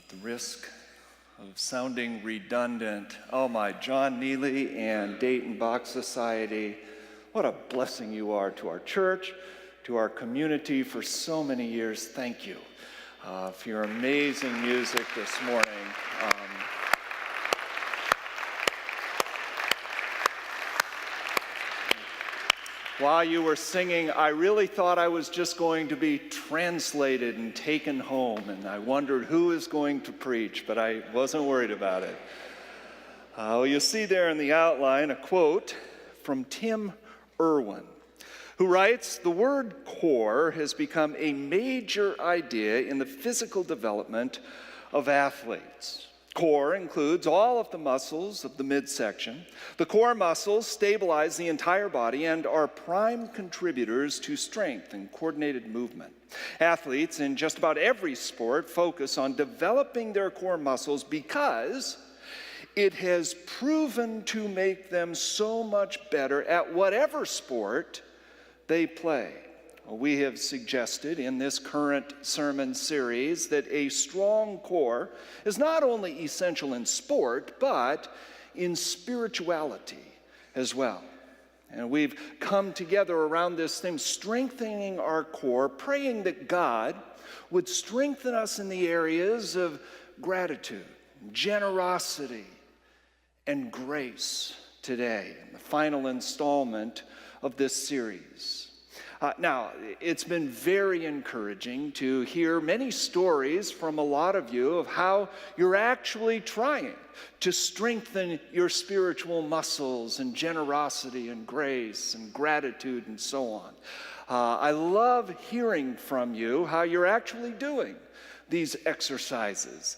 At the risk of sounding redundant, oh my, John Neely and Dayton Bach Society, what a blessing you are to our church, to our community for so many years. Thank you for your amazing music this morning. While you were singing, I really thought I was just going to be translated and taken home, and I wondered who is going to preach, but I wasn't worried about it. You'll see there in the outline a quote from Tim Irwin, who writes, "The word core has become a major idea in the physical development of athletes. Core includes all of the muscles of the midsection. The core muscles stabilize the entire body and are prime contributors to strength and coordinated movement. Athletes in just about every sport focus on developing their core muscles because it has proven to make them so much better at whatever sport they play." We have suggested in this current sermon series that a strong core is not only essential in sport, but in spirituality as well. And we've come together around this theme, strengthening our core, praying that God would strengthen us in the areas of gratitude, generosity, and grace today, in the final installment of this series. Now, it's been very encouraging to hear many stories from a lot of you of how you're actually trying to strengthen your spiritual muscles and generosity and grace and gratitude and so on. I love hearing from you how you're actually doing these exercises.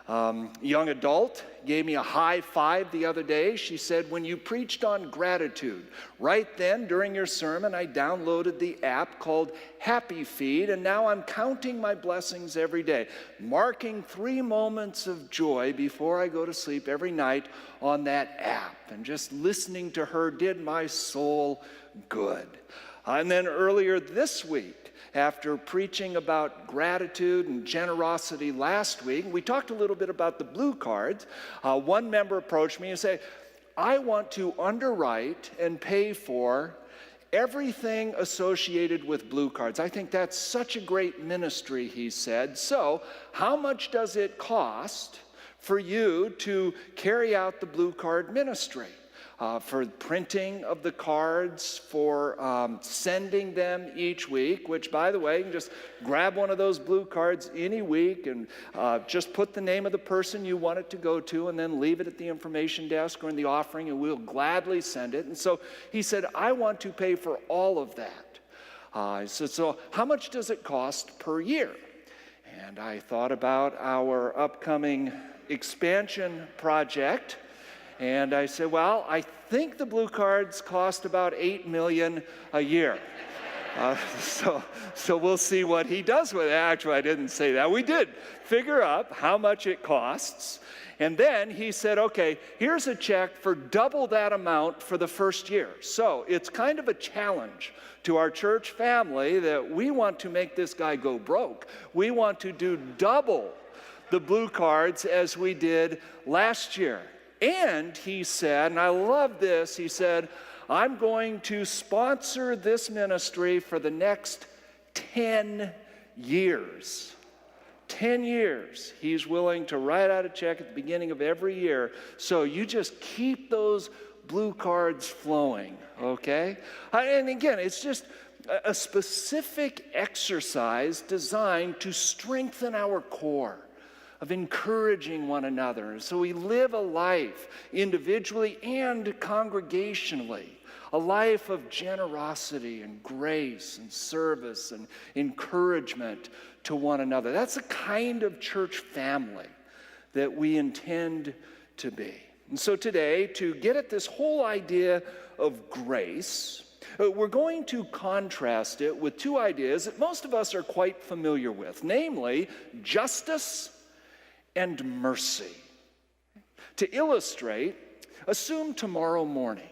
Young adult gave me a high five the other day. She said, "When you preached on gratitude, right then during your sermon, I downloaded the app called Happy Feed, and now I'm counting my blessings every day, marking 3 moments of joy before I go to sleep every night on that app." And just listening to her did my soul good. And then earlier this week, after preaching about gratitude and generosity last week, we talked a little bit about the blue cards. One member approached me and said, "I want to underwrite and pay for everything associated with blue cards. I think that's such a great ministry," he said. "So how much does it cost for you to carry out the blue card ministry? For printing of the cards, for sending them each week," which, by the way, you can just grab one of those blue cards any week and just put the name of the person you want it to go to and then leave it at the information desk or in the offering, and we'll gladly send it. And so he said, "I want to pay for all of that." I said, "So how much does it cost per year?" And I thought about our upcoming expansion project. And I said, "Well, I think the blue cards cost about $8 million a year." So we'll see what he does with it. Actually, I didn't say that. We did figure out how much it costs. And then he said, "Okay, here's a check for double that amount for the first year." So it's kind of a challenge to our church family that we want to make this guy go broke. We want to do double the blue cards as we did last year. And he said, and I love this, he said, "I'm going to sponsor this ministry for the next 10 years. 10 years. He's willing to write out a check at the beginning of every year. So you just keep those blue cards flowing, okay?" And again, it's just a specific exercise designed to strengthen our core, of encouraging one another. So we live a life individually and congregationally, a life of generosity and grace and service and encouragement to one another. That's the kind of church family that we intend to be. And so today, to get at this whole idea of grace, we're going to contrast it with 2 ideas that most of us are quite familiar with, namely justice and mercy. To illustrate, assume tomorrow morning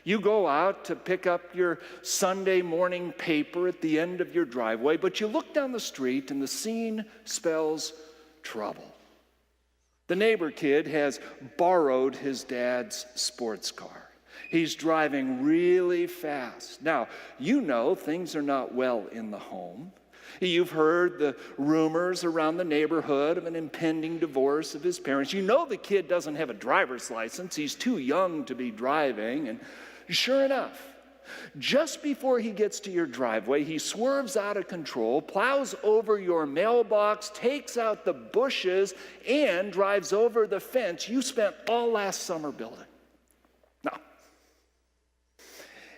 you go out to pick up your Sunday morning paper at the end of your driveway, but you look down the street and the scene spells trouble. The neighbor kid has borrowed his dad's sports car. He's driving really fast. Now, you know things are not well in the home. You've heard the rumors around the neighborhood of an impending divorce of his parents. You know the kid doesn't have a driver's license. He's too young to be driving. And sure enough, just before he gets to your driveway, he swerves out of control, plows over your mailbox, takes out the bushes, and drives over the fence you spent all last summer building. Now,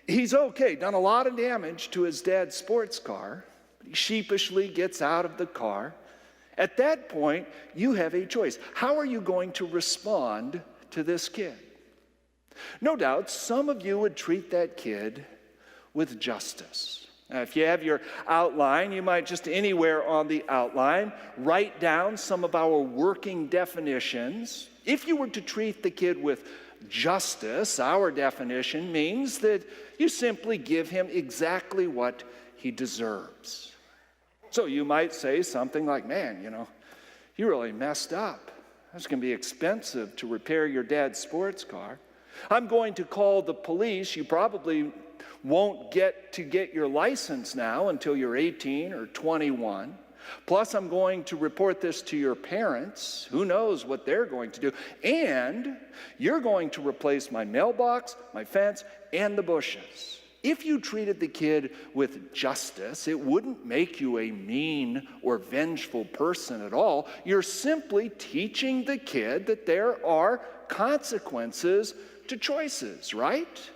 he's okay, done a lot of damage to his dad's sports car. He sheepishly gets out of the car. At that point, you have a choice. How are you going to respond to this kid? No doubt, some of you would treat that kid with justice. Now, if you have your outline, you might just anywhere on the outline write down some of our working definitions. If you were to treat the kid with justice, our definition means that you simply give him exactly what he deserves. So you might say something like, man, you really messed up. It's going to be expensive to repair your dad's sports car. I'm going to call the police. You probably won't get your license now until you're 18 or 21. Plus, I'm going to report this to your parents. Who knows what they're going to do. And you're going to replace my mailbox, my fence, and the bushes. If you treated the kid with justice, it wouldn't make you a mean or vengeful person at all. You're simply teaching the kid that there are consequences to choices, right?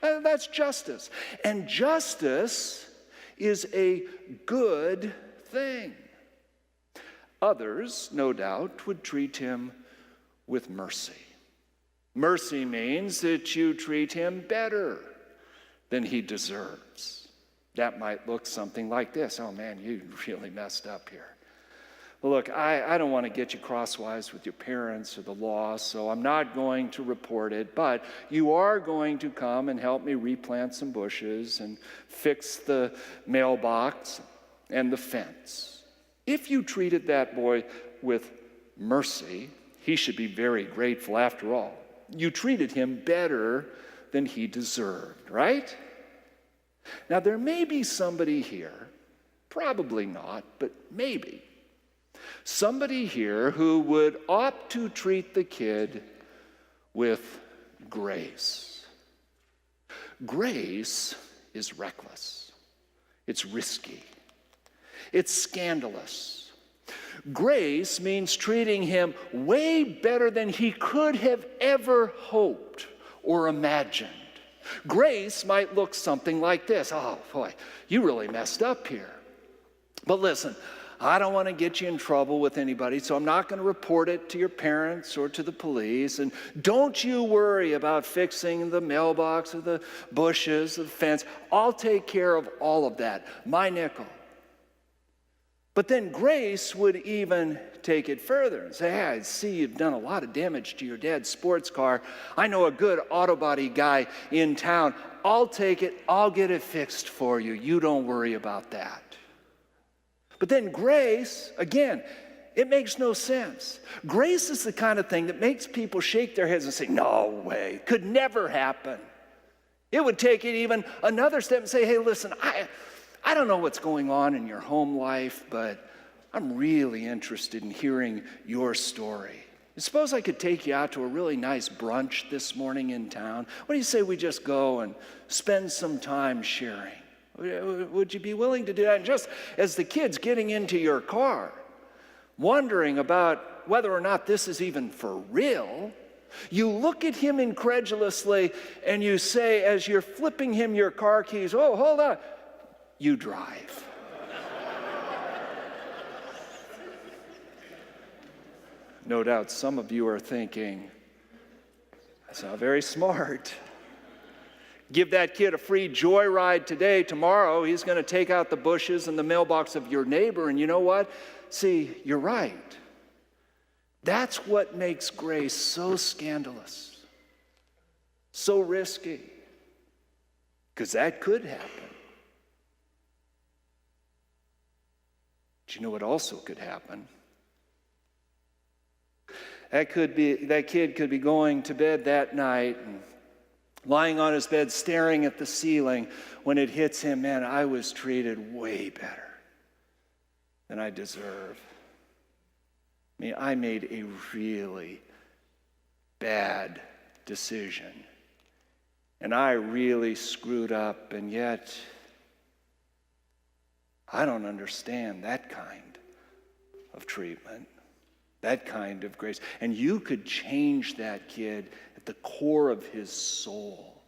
That's justice. And justice is a good thing. Others, no doubt, would treat him with mercy. Mercy means that you treat him better than he deserves. That might look something like this. Oh man, you really messed up here. Well, look, I don't want to get you crosswise with your parents or the law, so I'm not going to report it, but you are going to come and help me replant some bushes and fix the mailbox and the fence. If you treated that boy with mercy, he should be very grateful after all. You treated him better than he deserved, right? Now, there may be somebody here, probably not, but maybe, somebody here who would opt to treat the kid with grace. Grace is reckless. It's risky. It's scandalous. Grace means treating him way better than he could have ever hoped or imagined. Grace might look something like this. Oh, boy, you really messed up here. But listen, I don't want to get you in trouble with anybody, so I'm not going to report it to your parents or to the police. And don't you worry about fixing the mailbox or the bushes or the fence. I'll take care of all of that. My nickel. But then grace would even take it further and say, hey, I see you've done a lot of damage to your dad's sports car. I know a good auto body guy in town. I'll take it. I'll get it fixed for you. You don't worry about that. But then grace, again, it makes no sense. Grace is the kind of thing that makes people shake their heads and say, no way, could never happen. It would take it even another step and say, hey, listen, I don't know what's going on in your home life, but I'm really interested in hearing your story. Suppose I could take you out to a really nice brunch this morning in town. What do you say we just go and spend some time sharing? Would you be willing to do that? And just as the kid's getting into your car, wondering about whether or not this is even for real, you look at him incredulously and you say, as you're flipping him your car keys, oh, hold on, you drive. No doubt some of you are thinking, that's not very smart. Give that kid a free joyride today. Tomorrow, he's going to take out the bushes and the mailbox of your neighbor. And you know what? See, you're right. That's what makes grace so scandalous, so risky, because that could happen. But you know what also could happen? That kid could be going to bed that night and lying on his bed staring at the ceiling when it hits him, man, I was treated way better than I deserve. I mean, I made a really bad decision. And I really screwed up, and yet I don't understand that kind of treatment, that kind of grace. And you could change that kid at the core of his soul.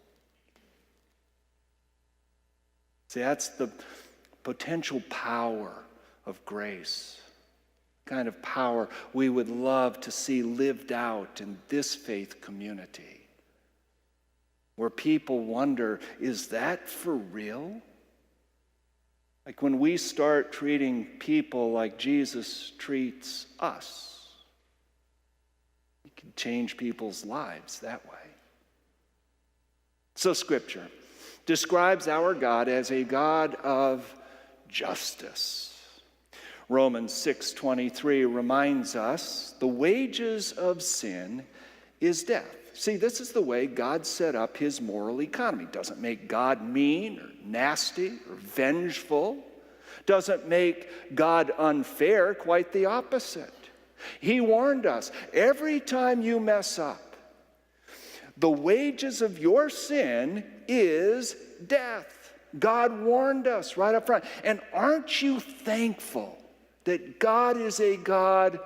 See, that's the potential power of grace, kind of power we would love to see lived out in this faith community, where people wonder, is that for real? Like when we start treating people like Jesus treats us, we can change people's lives that way. So Scripture describes our God as a God of justice. Romans 6:23 reminds us the wages of sin is death. See, this is the way God set up his moral economy. Doesn't make God mean or nasty or vengeful. Doesn't make God unfair, quite the opposite. He warned us, every time you mess up, the wages of your sin is death. God warned us right up front. And aren't you thankful that God is a God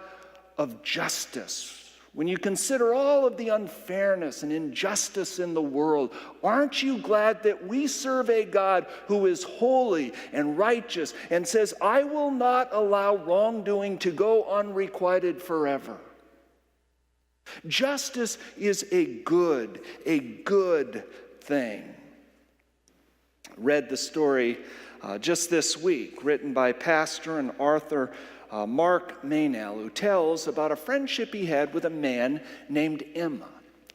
of justice? When you consider all of the unfairness and injustice in the world, aren't you glad that we serve a God who is holy and righteous and says, I will not allow wrongdoing to go unrequited forever? Justice is a good thing. Read the story just this week, written by pastor and author Mark Maynell, who tells about a friendship he had with a man named Emma.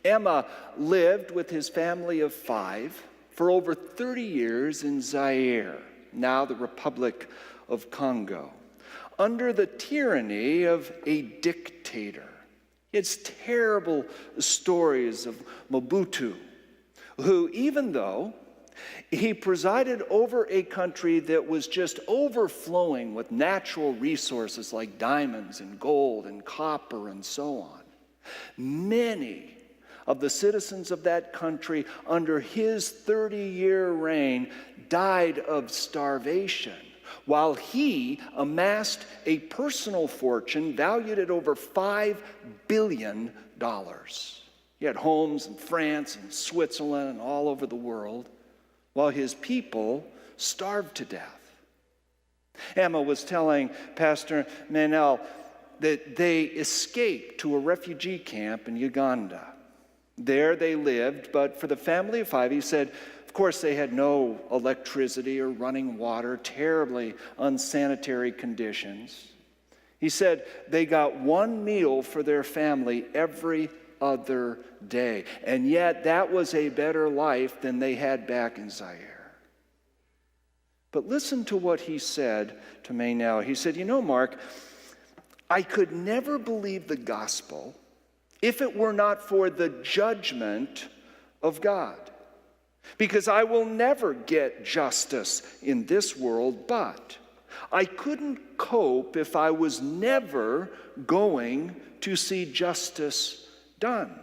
Emma lived with his family of 5 for over 30 years in Zaire, now the Republic of Congo, under the tyranny of a dictator. It's terrible stories of Mobutu, who, even though he presided over a country that was just overflowing with natural resources like diamonds and gold and copper and so on, many of the citizens of that country under his 30-year reign died of starvation, while he amassed a personal fortune valued at over $5 billion. He had homes in France and Switzerland and all over the world, while his people starved to death. Emma was telling Pastor Maynell that they escaped to a refugee camp in Uganda. There they lived, but for the family of 5, he said, of course they had no electricity or running water, terribly unsanitary conditions. He said they got one meal for their family every other day. And yet that was a better life than they had back in Zaire. But listen to what he said to Maynell. He said, you know, Mark, I could never believe the gospel if it were not for the judgment of God. Because I will never get justice in this world, but I couldn't cope if I was never going to see justice done.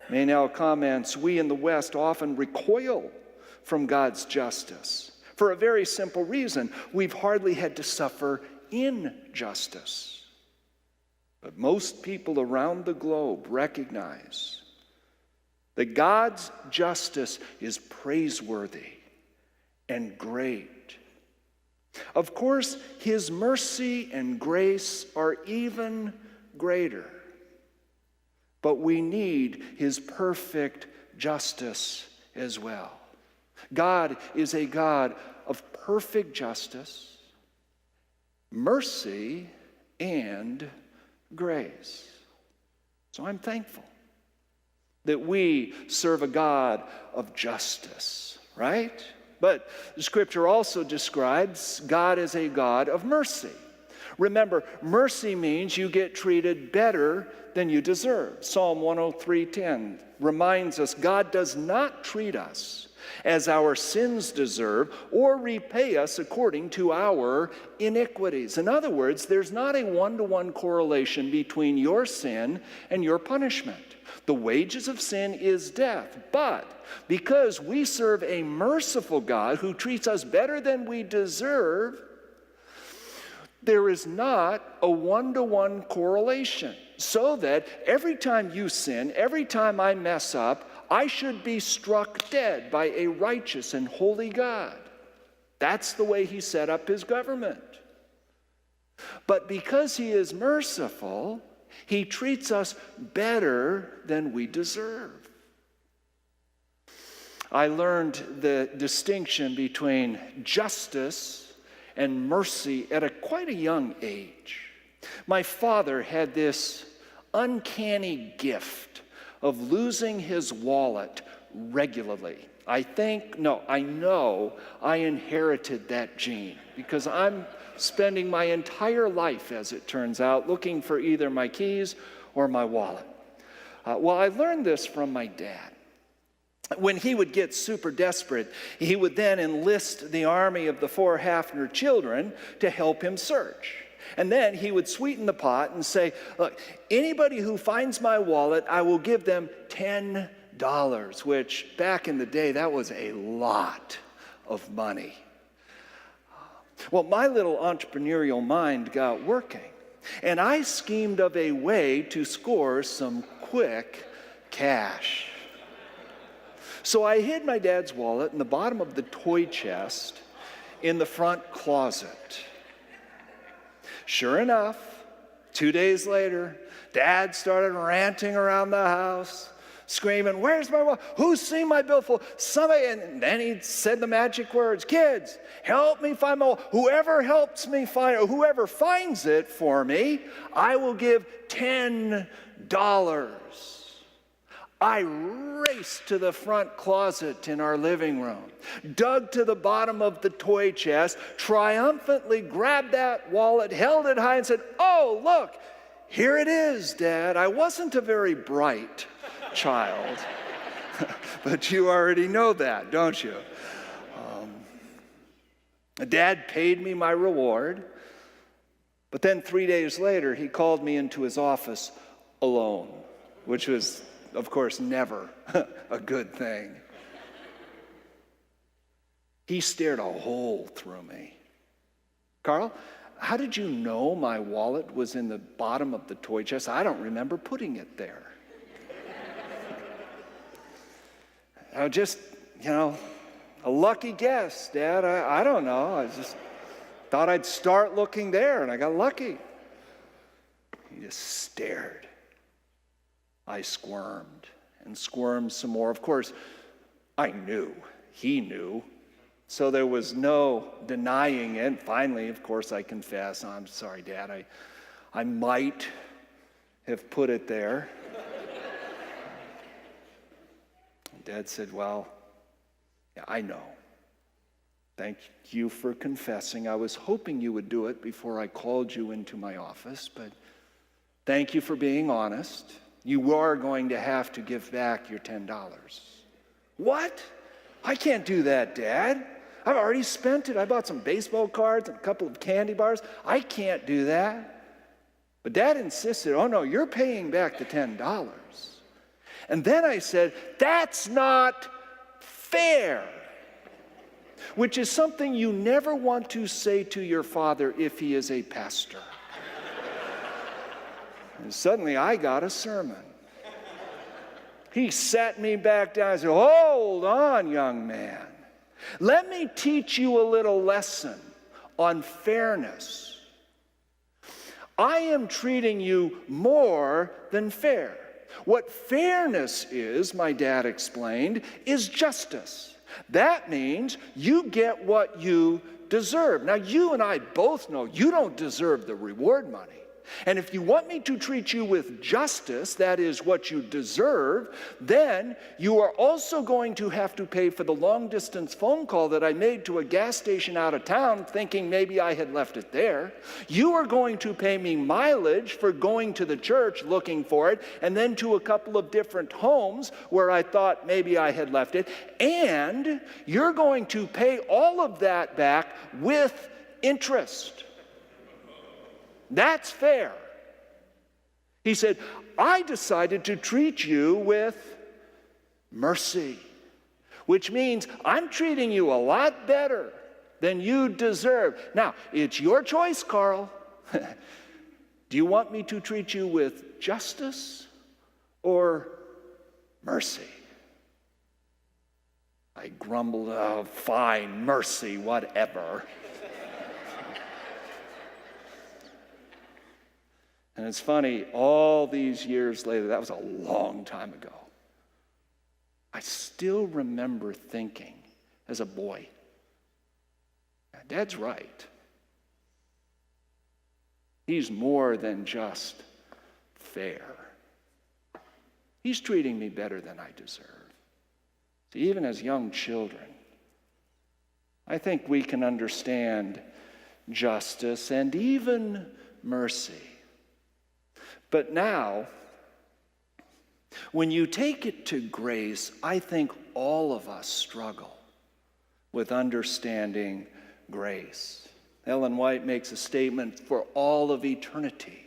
Maynell comments, we in the West often recoil from God's justice for a very simple reason. We've hardly had to suffer injustice. But most people around the globe recognize that God's justice is praiseworthy and great. Of course, his mercy and grace are even greater. But we need his perfect justice as well. God is a God of perfect justice, mercy, and grace. So I'm thankful that we serve a God of justice, right? But the scripture also describes God as a God of mercy. Remember, mercy means you get treated better than you deserve. Psalm 103:10 reminds us God does not treat us as our sins deserve or repay us according to our iniquities. In other words, there's not a one-to-one correlation between your sin and your punishment. The wages of sin is death, but because we serve a merciful God who treats us better than we deserve, there is not a one-to-one correlation, so that every time you sin, every time I mess up, I should be struck dead by a righteous and holy God. That's the way he set up his government. But because he is merciful, he treats us better than we deserve. I learned the distinction between justice and mercy at quite a young age. My father had this uncanny gift of losing his wallet regularly. I know I inherited that gene because I'm spending my entire life, as it turns out, looking for either my keys or my wallet. Well, I learned this from my dad. When he would get super desperate, he would then enlist the army of the 4 Haffner children to help him search. And then he would sweeten the pot and say, look, anybody who finds my wallet, I will give them $10, which back in the day, that was a lot of money. Well, my little entrepreneurial mind got working, and I schemed of a way to score some quick cash. So I hid my dad's wallet in the bottom of the toy chest in the front closet. Sure enough, 2 days later, Dad started ranting around the house, screaming, "Where's my wallet? Who's seen my billfold? Somebody!" And then he said the magic words, "Kids, help me find my wallet. Whoever helps me find it, whoever finds it for me, I will give $10. I raced to the front closet in our living room, dug to the bottom of the toy chest, triumphantly grabbed that wallet, held it high and said, "Oh, look, here it is, Dad." I wasn't a very bright child, but you already know that, don't you? Dad paid me my reward, but then 3 days later, he called me into his office alone, which was, of course, never a good thing. He stared a hole through me. "Karl, how did you know my wallet was in the bottom of the toy chest? I don't remember putting it there." Just, a lucky guess, Dad. I don't know. I just thought I'd start looking there, and I got lucky. He just stared. I squirmed and squirmed some more. Of course, I knew. He knew. So there was no denying it. Finally, of course, I confessed. "I'm sorry, Dad. I might have put it there." Dad said, "Well, yeah, I know. Thank you for confessing. I was hoping you would do it before I called you into my office, but thank you for being honest. You are going to have to give back your $10. "What? I can't do that, Dad. I've already spent it. I bought some baseball cards and a couple of candy bars. I can't do that." But Dad insisted, "Oh no, you're paying back the $10. And then I said, "That's not fair," which is something you never want to say to your father if he is a pastor. And suddenly I got a sermon. He sat me back down and said, "Hold on, young man. Let me teach you a little lesson on fairness. I am treating you more than fair. What fairness is," my dad explained, "is justice. That means you get what you deserve." Now, you and I both know you don't deserve the reward money. And if you want me to treat you with justice, that is what you deserve, then you are also going to have to pay for the long-distance phone call that I made to a gas station out of town, thinking maybe I had left it there. You are going to pay me mileage for going to the church looking for it, and then to a couple of different homes where I thought maybe I had left it. And you're going to pay all of that back with interest. That's fair. He said, I decided to treat you with mercy, which means I'm treating you a lot better than you deserve. Now, it's your choice, Karl. Do you want me to treat you with justice or mercy? I grumbled, oh, fine, mercy, whatever. And it's funny, all these years later, that was a long time ago, I still remember thinking as a boy, Dad's right. He's more than just fair. He's treating me better than I deserve. So even as young children, I think we can understand justice and even mercy. But now, when you take it to grace, I think all of us struggle with understanding grace. Ellen White makes a statement, for all of eternity,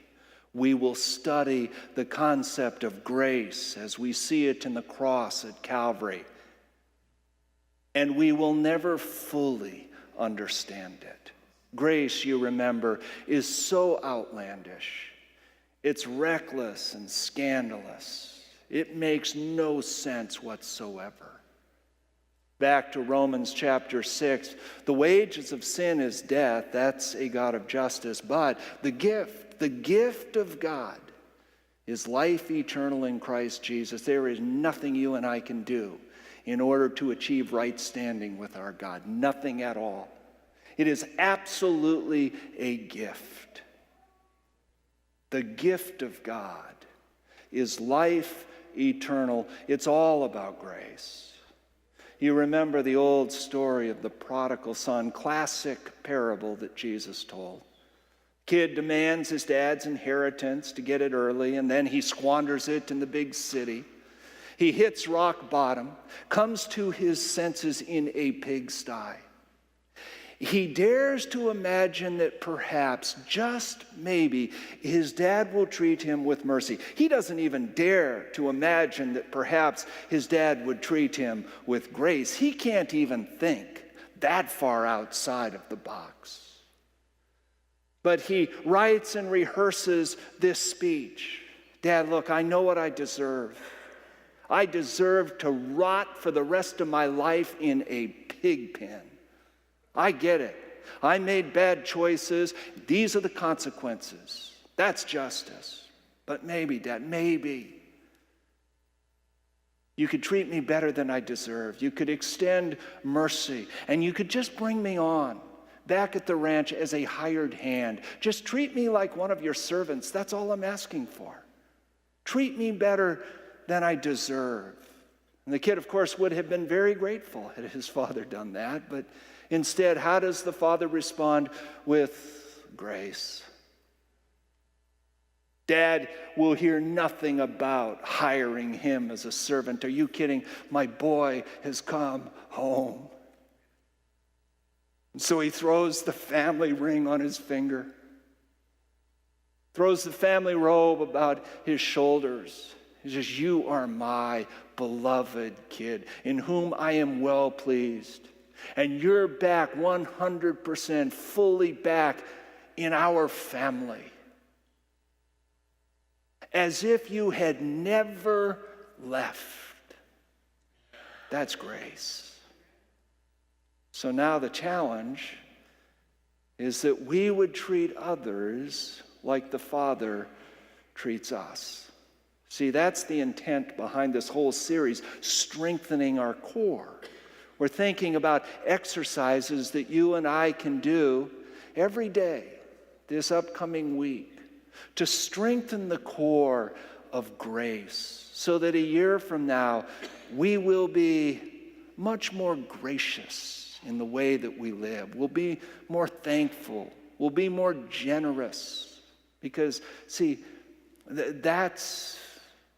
we will study the concept of grace as we see it in the cross at Calvary. And we will never fully understand it. Grace, you remember, is so outlandish. It's reckless and scandalous. It makes no sense whatsoever. Back to Romans chapter 6, the wages of sin is death. That's a God of justice. But the gift of God is life eternal in Christ Jesus. There is nothing you and I can do in order to achieve right standing with our God. Nothing at all. It is absolutely a gift. The gift of God is life eternal. It's all about grace. You remember the old story of the prodigal son, classic parable that Jesus told. Kid demands his dad's inheritance to get it early, and then he squanders it in the big city. He hits rock bottom, comes to his senses in a pigsty. He dares to imagine that perhaps, just maybe, his dad will treat him with mercy. He doesn't even dare to imagine that perhaps his dad would treat him with grace. He can't even think that far outside of the box. But he writes and rehearses this speech. Dad, look, I know what I deserve. I deserve to rot for the rest of my life in a pig pen. I get it. I made bad choices. These are the consequences. That's justice. But maybe, Dad, maybe you could treat me better than I deserve. You could extend mercy, and you could just bring me on back at the ranch as a hired hand. Just treat me like one of your servants. That's all I'm asking for. Treat me better than I deserve. And the kid, of course, would have been very grateful had his father done that, but instead, how does the father respond? With grace. Dad will hear nothing about hiring him as a servant. Are you kidding? My boy has come home. And so he throws the family ring on his finger, throws the family robe about his shoulders. He says, you are my beloved kid, in whom I am well pleased. And you're back 100% fully back in our family. As if you had never left. That's grace. So now the challenge is that we would treat others like the Father treats us. See, that's the intent behind this whole series, strengthening our core. We're thinking about exercises that you and I can do every day this upcoming week to strengthen the core of grace so that a year from now we will be much more gracious in the way that we live. We'll be more thankful. We'll be more generous. Because, see, that's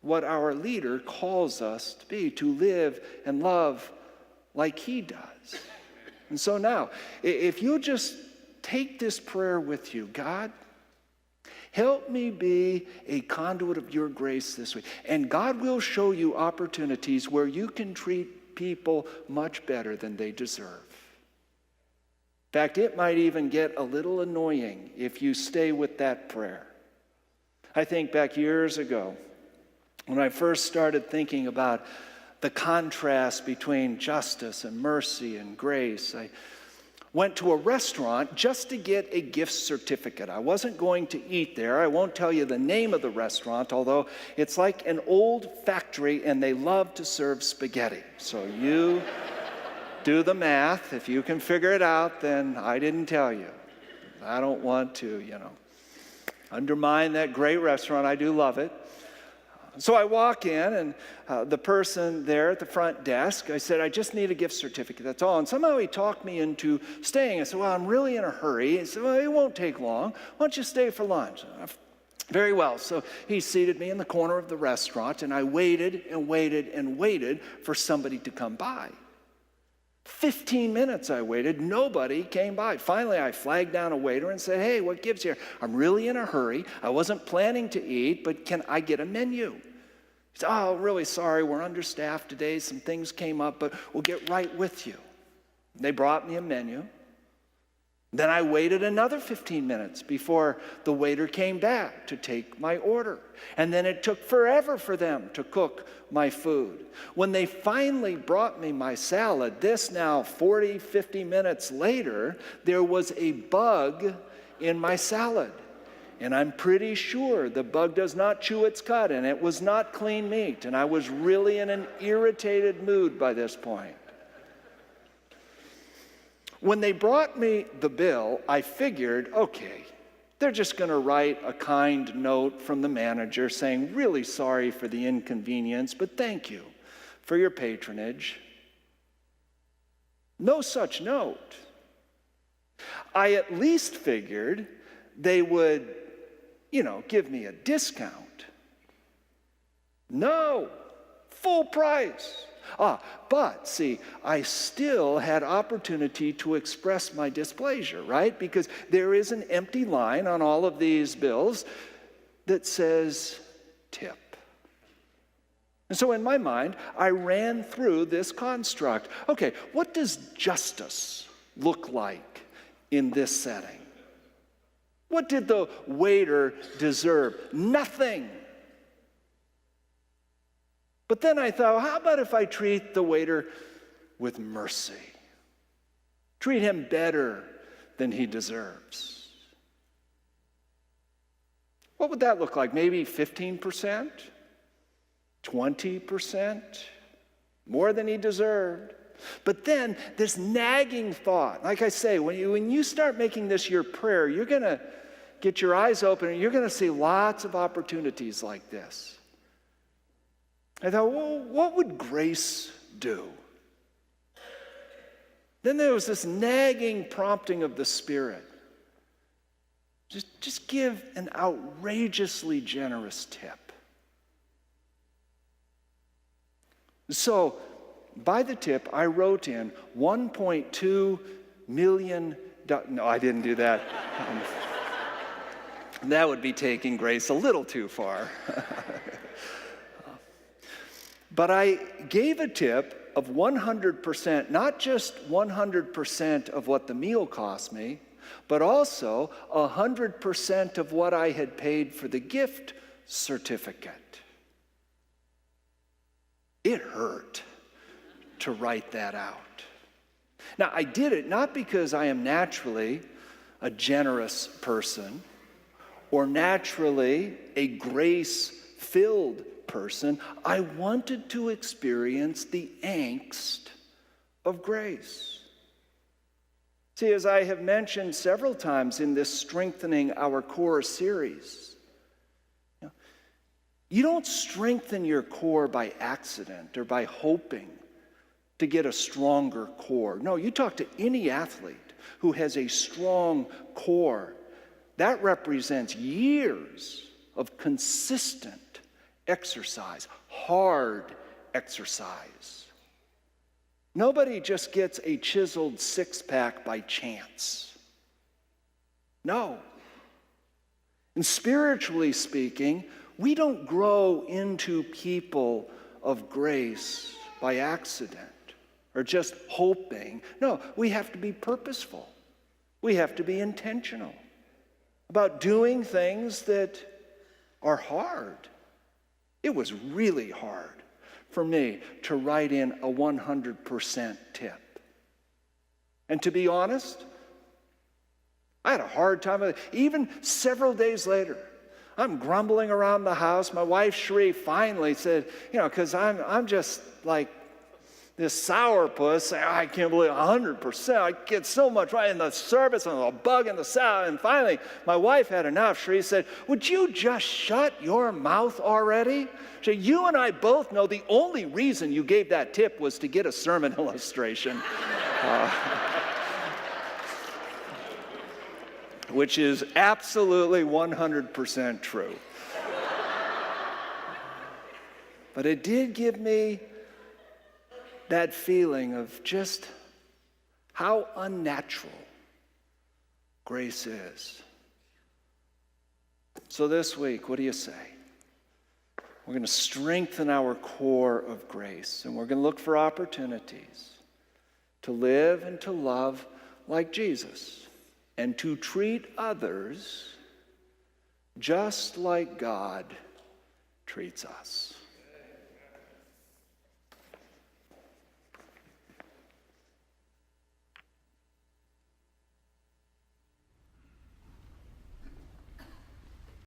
what our leader calls us to be, to live and love like he does. And so now, if you just take this prayer with you, God, help me be a conduit of your grace this week. And God will show you opportunities where you can treat people much better than they deserve. In fact, it might even get a little annoying if you stay with that prayer. I think back years ago, when I first started thinking about the contrast between justice and mercy and grace, I went to a restaurant just to get a gift certificate. I wasn't going to eat there. I won't tell you the name of the restaurant, although it's like an old factory and they love to serve spaghetti. So you do the math. If you can figure it out, then I didn't tell you. I don't want to, undermine that great restaurant. I do love it. So I walk in, and the person there at the front desk, I said, I just need a gift certificate, that's all. And somehow he talked me into staying. I said, well, I'm really in a hurry. He said, well, it won't take long. Why don't you stay for lunch? Very well. So he seated me in the corner of the restaurant, and I waited and waited and waited for somebody to come by. 15 minutes I waited. Nobody came by. Finally, I flagged down a waiter and said, hey, what gives here? I'm really in a hurry. I wasn't planning to eat, but can I get a menu? He said, oh, really sorry. We're understaffed today. Some things came up, but we'll get right with you. They brought me a menu. Then I waited another 15 minutes before the waiter came back to take my order. And then it took forever for them to cook my food. When they finally brought me my salad, this now 40, 50 minutes later, there was a bug in my salad. And I'm pretty sure the bug does not chew its cud, and it was not clean meat. And I was really in an irritated mood by this point. When they brought me the bill, I figured, okay, they're just going to write a kind note from the manager saying, really sorry for the inconvenience, but thank you for your patronage. No such note. I at least figured they would, give me a discount. No, full price. But see, I still had opportunity to express my displeasure, right? Because there is an empty line on all of these bills that says tip. And so in my mind, I ran through this construct. Okay, what does justice look like in this setting? What did the waiter deserve? Nothing. But then I thought, how about if I treat the waiter with mercy? Treat him better than he deserves. What would that look like? Maybe 15%? 20%? More than he deserved. But then this nagging thought, like I say, when you start making this your prayer, you're going to get your eyes open and you're going to see lots of opportunities like this. I thought, well, what would grace do? Then there was this nagging prompting of the Spirit. Just give an outrageously generous tip. So, by the tip, I wrote in $1.2 million. No, I didn't do that. That would be taking grace a little too far. But I gave a tip of 100%, not just 100% of what the meal cost me, but also 100% of what I had paid for the gift certificate. It hurt to write that out. Now, I did it not because I am naturally a generous person or naturally a grace-filled person. I wanted to experience the angst of grace. See, as I have mentioned several times in this Strengthening Our Core series, You don't strengthen your core by accident or by hoping to get a stronger core. No, you talk to any athlete who has a strong core. That represents years of consistent exercise, hard exercise. Nobody just gets a chiseled six-pack by chance. No. And spiritually speaking, we don't grow into people of grace by accident or just hoping. No, we have to be purposeful. We have to be intentional about doing things that are hard. It was really hard for me to write in a 100% tip. And to be honest, I had a hard time with it. Even several days later, I'm grumbling around the house. My wife, Sheree, finally said, because I'm just like this sourpuss. I can't believe 100%. I get so much right in the service and a bug in the salad. And finally, my wife had enough. Sheree said, would you just shut your mouth already? She said, you and I both know the only reason you gave that tip was to get a sermon illustration. Which is absolutely 100% true. But it did give me that feeling of just how unnatural grace is. So this week, what do you say? We're going to strengthen our core of grace, and we're going to look for opportunities to live and to love like Jesus, and to treat others just like God treats us.